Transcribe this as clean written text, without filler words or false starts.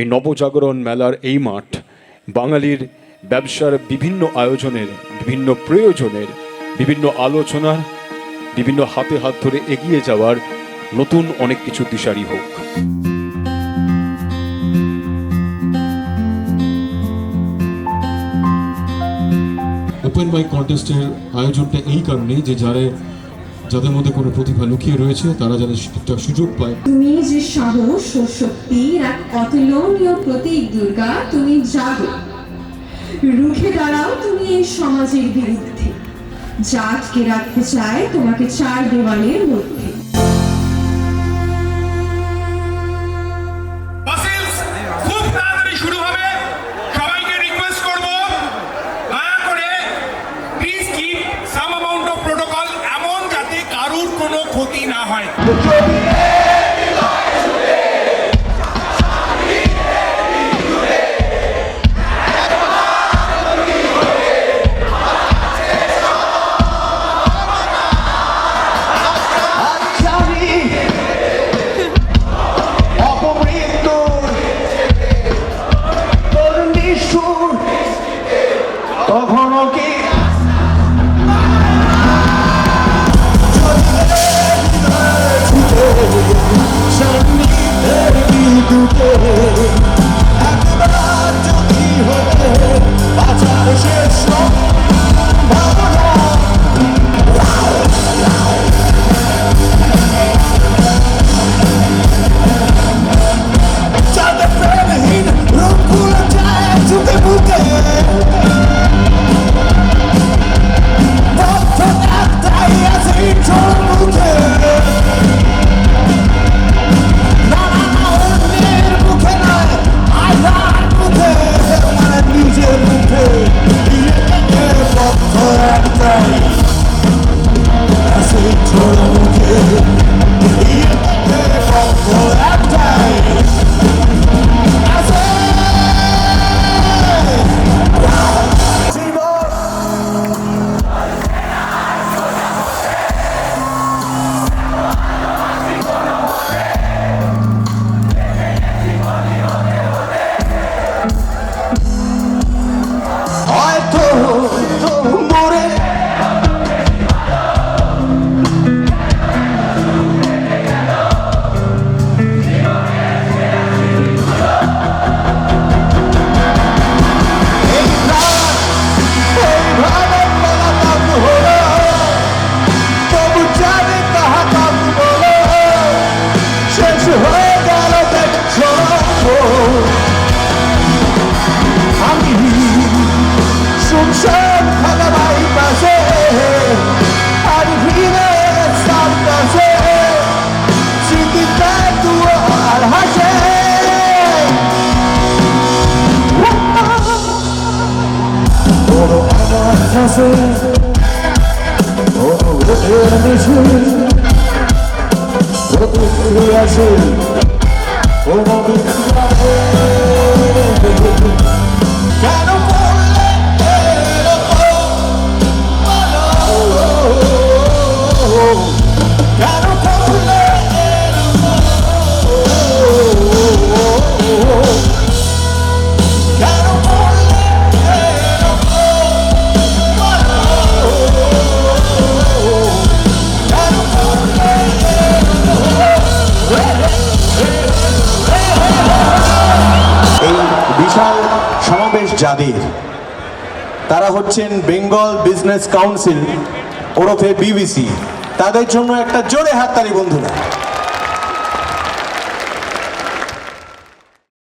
এই নবজাগরণ মেলার এই মাঠ বাঙালির ব্যবসার বিভিন্ন আয়োজনের, বিভিন্ন প্রয়োজনের, বিভিন্ন আলোচনার, বিভিন্ন হাতে হাত ধরে এগিয়ে যাওয়ার নতুন অনেক কিছু দিশারি হোক। ওপেন মাইক কন্টেস্টের আয়োজনটা এই কারণে যে যাদের মধ্যে কোনো প্রতিভা লুকিয়ে রয়েছে তারা যেন একটা সুযোগ পায়। তুমি যে সাহস ও শক্তির এক অতুলনীয় প্রতীক দুর্গা, তুমি জাগো, রুখে দাঁড়াও তুমি এই সমাজের বিরুদ্ধে যা আটকে রাখতে চায় তোমাকে চার দেওয়ালের মধ্যে। কোনো ক্ষতি না হয়। কখনো কি যাদের তারা হচ্ছেন বেঙ্গল বিজনেস কাউন্সিল ওরফে বিবিসি, তাদের জন্য একটা জোরে হাততালি বন্ধুরা।